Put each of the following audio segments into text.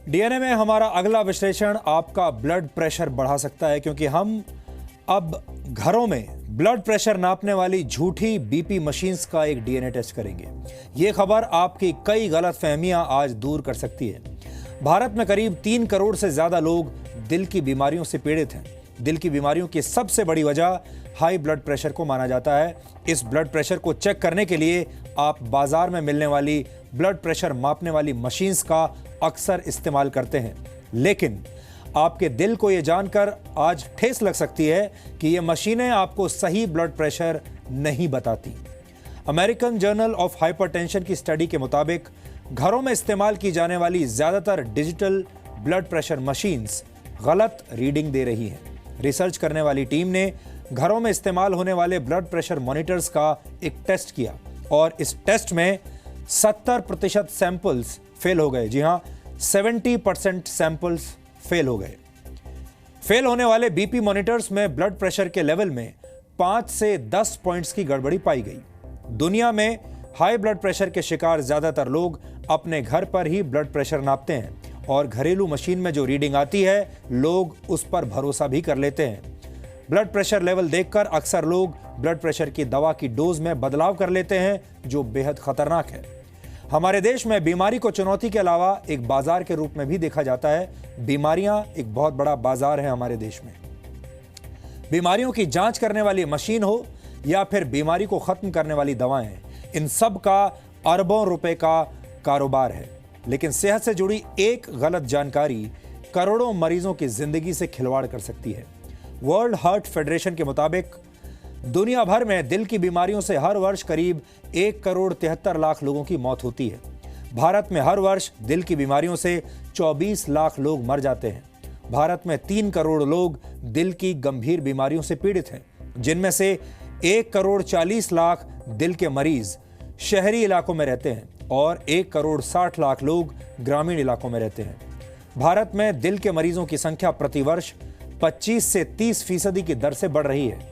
DNA में हमारा अगला विश्लेषण आपका ब्लड प्रेशर बढ़ा सकता है, क्योंकि हम अब घरों में ब्लड प्रेशर नापने वाली झूठी बीपी मशीन्स का एक डीएनए टेस्ट करेंगे। ये खबर आपकी कई गलतफहमियां आज दूर कर सकती है। भारत में करीब 3 करोड़ से ज्यादा लोग दिल की बीमारियों से पीड़ित हैं। दिल की बीमारियों की सबसे बड़ी वजह हाई ब्लड प्रेशर को माना जाता है। इस ब्लड प्रेशर को चेक करने के लिए आप बाजार में मिलने वाली ब्लड प्रेशर मापने वाली मशीन्स का अक्सर इस्तेमाल करते हैं, लेकिन आपके दिल को यह जानकर आज ठेस लग सकती है कि ये मशीनें आपको सही ब्लड प्रेशर नहीं बताती। अमेरिकन जर्नल ऑफ हाइपरटेंशन की स्टडी के मुताबिक घरों में इस्तेमाल की जाने वाली ज्यादातर डिजिटल ब्लड प्रेशर मशीन्स गलत रीडिंग दे रही हैं। रिसर्च करने वाली टीम ने घरों में इस्तेमाल होने वाले ब्लड प्रेशर मॉनिटर्स का एक टेस्ट किया और इस टेस्ट में 70% सैंपल्स फेल हो गए। जी हां, 70% सैंपल्स फेल हो गए। फेल होने वाले बीपी मॉनिटर्स में ब्लड प्रेशर के लेवल में 5 से 10 पॉइंट्स की गड़बड़ी पाई गई। दुनिया में हाई ब्लड प्रेशर के शिकार ज्यादातर लोग अपने घर पर ही ब्लड प्रेशर नापते हैं और घरेलू मशीन में जो रीडिंग आती है लोग उस पर भरोसा भी कर लेते हैं। ब्लड प्रेशर लेवल देखकर अक्सर लोग ब्लड प्रेशर की दवा की डोज में बदलाव कर लेते हैं, जो बेहद खतरनाक है। हमारे देश में बीमारी को चुनौती के अलावा एक बाजार के रूप में भी देखा जाता है। बीमारियां एक बहुत बड़ा बाजार है हमारे देश में। बीमारियों की जांच करने वाली मशीन हो या फिर बीमारी को खत्म करने वाली दवाएं, इन सब का अरबों रुपए का कारोबार है। लेकिन सेहत से जुड़ी एक गलत जानकारी करोड़ों मरीजों की जिंदगी से खिलवाड़ कर सकती है। वर्ल्ड हार्ट फेडरेशन के मुताबिक दुनिया भर में दिल की बीमारियों से हर वर्ष करीब 1 करोड़ 73 लाख लोगों की मौत होती है। भारत में हर वर्ष दिल की बीमारियों से 24 लाख लोग मर जाते हैं। भारत में 3 करोड़ लोग दिल की गंभीर बीमारियों से पीड़ित हैं, जिनमें से 1 करोड़ 40 लाख दिल के मरीज शहरी इलाकों में रहते हैं और 1 करोड़ 60 लाख लोग ग्रामीण इलाकों में रहते हैं। भारत में दिल के मरीजों की संख्या प्रतिवर्ष 25 से 30% की दर से बढ़ रही है।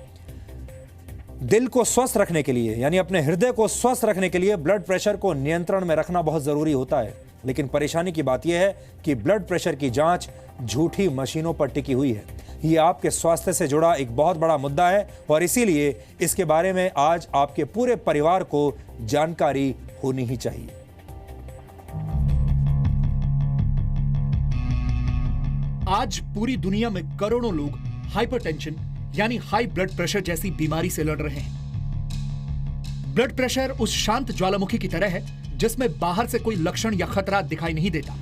दिल को स्वस्थ रखने के लिए, यानी अपने हृदय को स्वस्थ रखने के लिए ब्लड प्रेशर को नियंत्रण में रखना बहुत जरूरी होता है। लेकिन परेशानी की बात यह है कि ब्लड प्रेशर की जांच झूठी मशीनों पर टिकी हुई है। यह आपके स्वास्थ्य से जुड़ा एक बहुत बड़ा मुद्दा है और इसीलिए इसके बारे में आज आपके पूरे परिवार को जानकारी होनी ही चाहिए। आज पूरी दुनिया में करोड़ों लोग हाइपरटेंशन यानी हाई ब्लड प्रेशर जैसी बीमारी से लड़ रहे हैं। ब्लड प्रेशर उस शांत ज्वालामुखी की तरह है जिसमें बाहर से कोई लक्षण या खतरा दिखाई नहीं देता,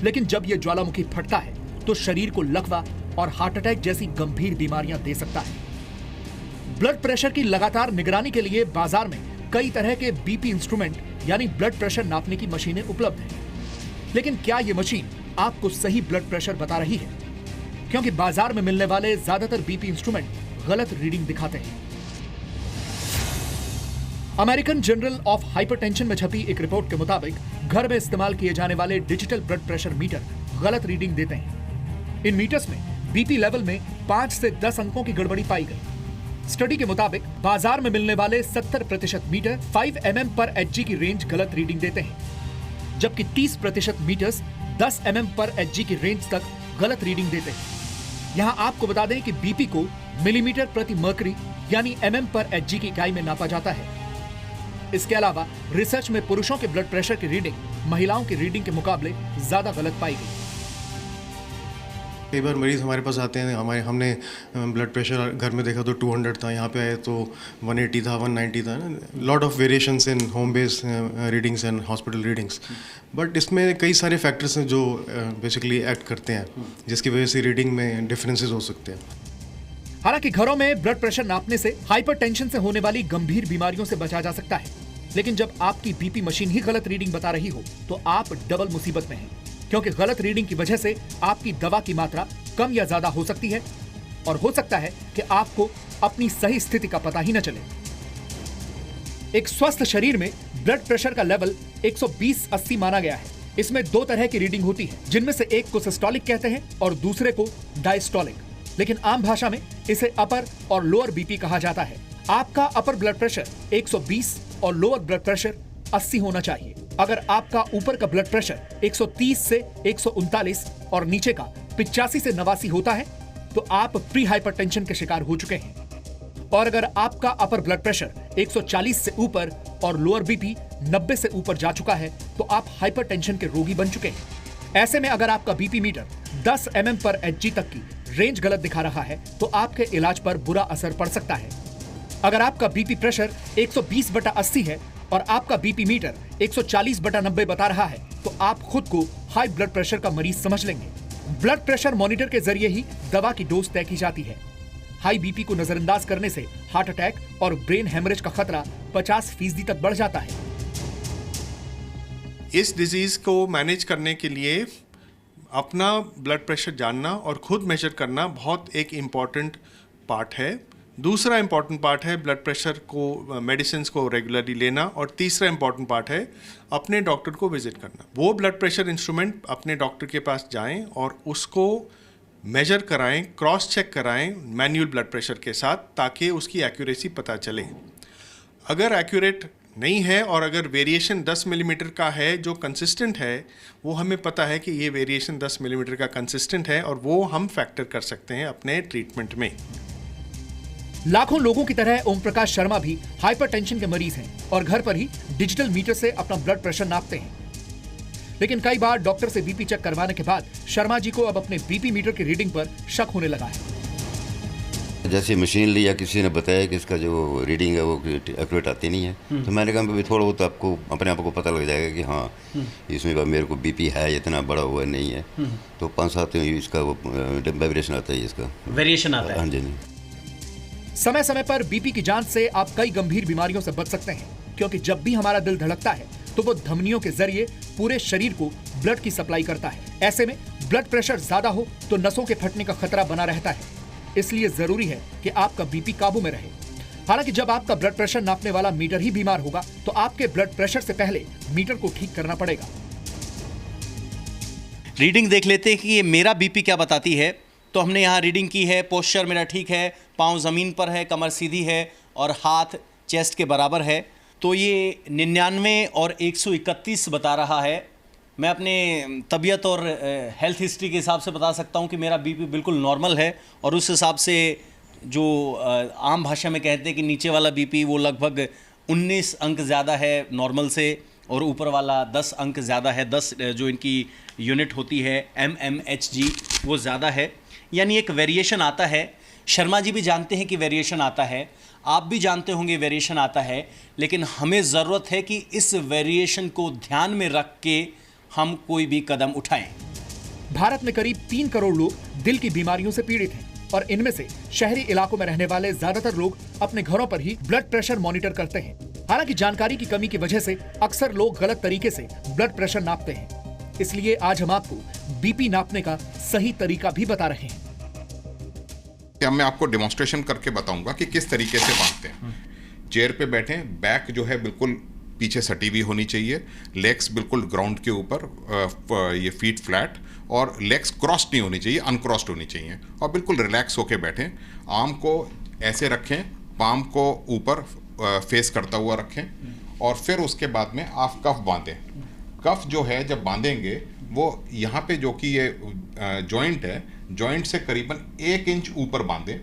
लेकिन जब यह ज्वालामुखी फटता है तो शरीर को लकवा और हार्ट अटैक जैसी गंभीर बीमारियां दे सकता है। ब्लड प्रेशर की लगातार निगरानी के लिए बाजार में कई तरह के बीपी इंस्ट्रूमेंट यानी ब्लड प्रेशर नापने की मशीनें उपलब्ध हैं, लेकिन क्या यह मशीन आपको सही ब्लड प्रेशर बता रही है? क्योंकि बाजार में मिलने वाले ज्यादातर बीपी इंस्ट्रूमेंट गलत रीडिंग दिखाते हैं। अमेरिकन जर्नल ऑफ हाइपरटेंशन में छपी एक रिपोर्ट के मुताबिक घर में इस्तेमाल किए जाने वाले डिजिटल ब्लड प्रेशर मीटर गलत रीडिंग देते हैं। इन मीटर्स में बीपी लेवल में 5 से 10 अंकों की गड़बड़ी पाई गई। स्टडी के मुताबिक बाजार में मिलने वाले 70% मीटर 5 mm पर Hg की रेंज गलत रीडिंग देते हैं, जबकि 30% मीटर्स 10 mm पर Hg की रेंज तक गलत रीडिंग देते हैं। यहां आपको बता दें कि बीपी को मिलीमीटर प्रति मर्करी यानी mm पर Hg की इकाई में नापा जाता है। इसके अलावा रिसर्च में पुरुषों के ब्लड प्रेशर की रीडिंग महिलाओं की रीडिंग के मुकाबले ज्यादा गलत पाई गई। कई बार मरीज हमारे पास आते हैं, हमने ब्लड प्रेशर घर में देखा तो 200 था, यहाँ पे आए तो 180 था, 190 था। Lot of variations in home based readings and hospital readings, but इसमें कई सारे फैक्टर्स हैं जो बेसिकली एक्ट करते हैं, जिसकी वजह से रीडिंग में डिफरेंसेस हो सकते हैं। हालांकि घरों में ब्लड प्रेशर नापने से हाइपरटेंशन से होने वाली गंभीर बीमारियों से बचा जा सकता है, लेकिन जब आपकी बीपी मशीन ही गलत रीडिंग बता रही हो तो आप डबल मुसीबत में हैं, क्योंकि गलत रीडिंग की वजह से आपकी दवा की मात्रा कम या ज्यादा हो सकती है और हो सकता है कि आपको अपनी सही स्थिति का पता ही न चले। एक स्वस्थ शरीर में ब्लड प्रेशर का लेवल 120/80 माना गया है। इसमें 2 तरह की रीडिंग होती है, जिनमें से एक को सिस्टोलिक कहते हैं और दूसरे को डायस्टोलिक, लेकिन आम भाषा में इसे अपर और लोअर बीपी कहा जाता है। आपका अपर ब्लड प्रेशर 120 और लोअर ब्लड प्रेशर 80 होना चाहिए। अगर आपका ऊपर का ब्लड प्रेशर 130 से 139 और नीचे का 85 से 89 होता है तो आप प्री हाइपरटेंशन के शिकार हो चुके हैं। और अगर आपका अपर ब्लड प्रेशर 140 से ऊपर और लोअर बीपी 90 से ऊपर जा चुका है तो आप हाइपरटेंशन के रोगी बन चुके हैं। ऐसे में अगर आपका बीपी मीटर 10 mm पर Hg तक की रेंज गलत दिखा रहा है तो आपके इलाज पर बुरा असर पड़ सकता है। अगर आपका बीपी प्रेशर 120/80 है और आपका बीपी मीटर 140/90 बता रहा है तो आप खुद को हाई ब्लड प्रेशर का मरीज समझ लेंगे। ब्लड प्रेशर मॉनिटर के जरिए ही दवा की डोज तय की जाती है। हाई बीपी को नजरअंदाज करने से हार्ट अटैक और ब्रेन हेमरेज का खतरा 50% तक बढ़ जाता है। इस डिजीज को मैनेज करने के लिए अपना ब्लड प्रेशर जानना और खुद मेजर करना बहुत एक इम्पॉर्टेंट पार्ट है। दूसरा इम्पॉर्टेंट पार्ट है ब्लड प्रेशर को मेडिसिन को रेगुलरली लेना, और तीसरा इम्पॉर्टेंट पार्ट है अपने डॉक्टर को विजिट करना। वो ब्लड प्रेशर इंस्ट्रूमेंट अपने डॉक्टर के पास जाएं और उसको मेजर कराएं, क्रॉस चेक कराएं मैनुअल ब्लड प्रेशर के साथ, ताकि उसकी एक्यूरेसी पता चले। अगर एक्यूरेट नहीं है और अगर वेरिएशन 10 मिलीमीटर का है जो कंसिस्टेंट है, वो हमें पता है कि ये वेरिएशन 10 मिलीमीटर का कंसिस्टेंट है और वो हम फैक्टर कर सकते हैं अपने ट्रीटमेंट में। लाखों लोगों की तरह ओम प्रकाश शर्मा भी हाइपरटेंशन के मरीज हैं और घर पर ही डिजिटल मीटर से अपना ब्लड प्रेशर नापते हैं। लेकिन कई बार डॉक्टर से बीपी चेक करवाने के बाद शर्मा जी को अब अपने बीपी मीटर की रीडिंग पर शक होने लगा है। जैसे मशीन ली या किसी ने बताया कि इसका जो रीडिंग है वो एक्यूरेट आती नहीं है, तो मैंने कहा भी थोड़ा बहुत आपको अपने आप को पता लग जाएगा कि हाँ इसमें मेरे को बीपी है, इतना बड़ा हुआ नहीं है। तो 5-7 इसका वो वाइब्रेशन आता है, इसका वेरिएशन आता है। हाँ जी। समय समय पर बीपी की जांच से आप कई गंभीर बीमारियों से बच सकते हैं, क्योंकि जब भी हमारा दिल धड़कता है तो वो धमनियों के जरिए पूरे शरीर को ब्लड की सप्लाई करता है। ऐसे में ब्लड प्रेशर ज्यादा हो तो नसों के फटने का खतरा बना रहता है। इसलिए जरूरी है कि आपका बीपी काबू में रहे। हालांकि जब आपका ब्लड प्रेशर नापने वाला मीटर ही बीमार होगा तो आपके ब्लड प्रेशर से पहले मीटर को ठीक करना पड़ेगा। रीडिंग देख लेते हैं कि ये मेरा बीपी क्या बताती है। तो हमने यहाँ रीडिंग की है, पोस्चर मेरा ठीक है, पाँव ज़मीन पर है, कमर सीधी है और हाथ चेस्ट के बराबर है। तो ये 99 और 131 बता रहा है। मैं अपने तबीयत और हेल्थ हिस्ट्री के हिसाब से बता सकता हूँ कि मेरा बीपी बिल्कुल नॉर्मल है, और उस हिसाब से जो आम भाषा में कहते हैं कि नीचे वाला बीपी वो लगभग 19 अंक ज़्यादा है नॉर्मल से, और ऊपर वाला 10 अंक ज़्यादा है। 10 जो इनकी यूनिट होती है mmHg वो ज़्यादा है, यानी एक वेरिएशन आता है। शर्मा जी भी जानते हैं कि वेरिएशन आता है, आप भी जानते होंगे वेरिएशन आता है, लेकिन हमें ज़रूरत है कि इस वेरिएशन को ध्यान में रख के हम कोई भी कदम उठाएं। भारत में करीब 3 करोड़ लोग दिल की बीमारियों से पीड़ित हैं, और इनमें से शहरी इलाकों में रहने वाले ज्यादातर लोग अपने घरों पर ही ब्लड प्रेशर मॉनिटर करते हैं। हालांकि जानकारी की कमी की वजह से अक्सर लोग गलत तरीके से ब्लड प्रेशर नापते हैं। इसलिए आज हम आपको बीपी नापने का सही तरीका भी बता रहे हैं। अब मैं आपको डेमोन्स्ट्रेशन करके बताऊंगा कि किस तरीके से बांधते हैं। चेयर पे बैठे, बैक जो है बिल्कुल पीछे सटी हुई होनी चाहिए, लेग्स बिल्कुल ग्राउंड के ऊपर, ये फीट फ्लैट, और लेग्स क्रॉस नहीं होनी चाहिए, अनक्रॉस्ड होनी चाहिए, और बिल्कुल रिलैक्स होके बैठें। आर्म को ऐसे रखें, पाम को ऊपर फेस करता हुआ रखें, और फिर उसके बाद में आप कफ बांधें। कफ जो है जब बांधेंगे वो यहाँ पे जो कि ये जॉइंट है, जॉइंट से करीबन 1 इंच ऊपर बांधें,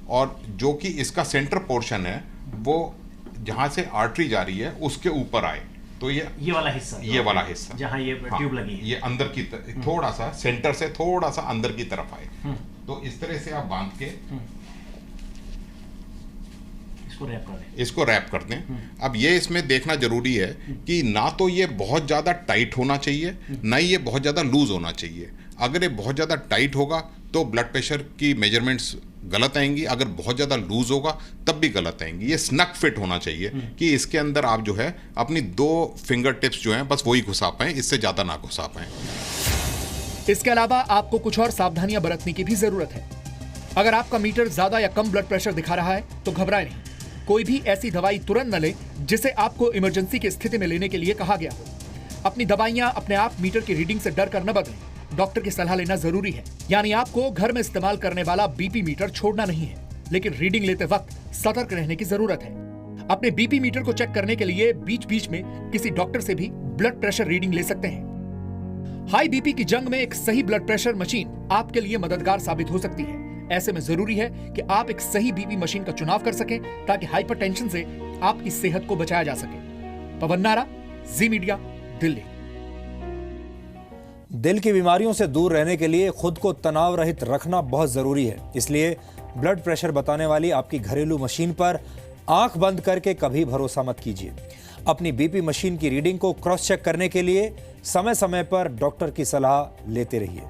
और जो कि इसका सेंटर पोर्शन है वो जहाँ से आर्टरी जा रही है उसके ऊपर आए। तो ये वाला हिस्सा जहाँ ये ट्यूब लगी है, ये अंदर की थोड़ा सा सेंटर से थोड़ा सा अंदर की तरफ आए। तो इस तरह से आप बांध के इसको रैप कर दें। अब ये इसमें देखना जरूरी है कि ना तो ये बहुत ज़्यादा टाइट होना चाहिए, ना ही ये बहुत ज़्यादा लूज होना चाहिए। अगर ये बहुत ज़्यादा टाइट होगा तो ब्लड प्रेशर की मेजरमेंट्स गलत आएंगी, अगर बहुत ज़्यादा लूज होगा तब भी गलत आएंगी। ये स्नक फिट होना चाहिए कि इसके अंदर आप जो है अपनी 2 फिंगर टिप्स जो हैं बस वही घुसा पाएं, इससे ज़्यादा ना घुसा पाएं। इसके अलावा आपको कुछ और सावधानियां बरतने की भी जरूरत है। अगर आपका मीटर ज्यादा या कम ब्लड प्रेशर दिखा रहा है तो घबराएं नहीं। कोई भी ऐसी दवाई तुरंत न लें जिसे आपको इमरजेंसी की स्थिति में लेने के लिए कहा गया हो। अपनी दवाइयां अपने आप मीटर की रीडिंग से डर कर न बदलें। डॉक्टर की सलाह लेना जरूरी है। यानी आपको घर में इस्तेमाल करने वाला बीपी मीटर छोड़ना नहीं है, लेकिन रीडिंग लेते वक्त सतर्क रहने की जरूरत है। अपने बीपी मीटर को चेक करने के लिए बीच बीच में किसी डॉक्टर से भी ब्लड प्रेशर रीडिंग ले सकते हैं। हाई बीपी की जंग में एक सही ब्लड प्रेशर मशीन आपके लिए मददगार साबित हो सकती है। ऐसे में जरूरी है कि आप एक सही बीपी मशीन का चुनाव कर सकें ताकि हाइपरटेंशन से आपकी सेहत को बचाया जा सके। पवन नारा, जी मीडिया, दिल्ली। दिल की बीमारियों से दूर रहने के लिए खुद को तनाव रहित रखना बहुत जरूरी है। इसलिए ब्लड प्रेशर बताने वाली आपकी घरेलू मशीन पर आंख बंद करके कभी भरोसा मत कीजिए। अपनी बीपी मशीन की रीडिंग को क्रॉस चेक करने के लिए समय समय पर डॉक्टर की सलाह लेते रहिए।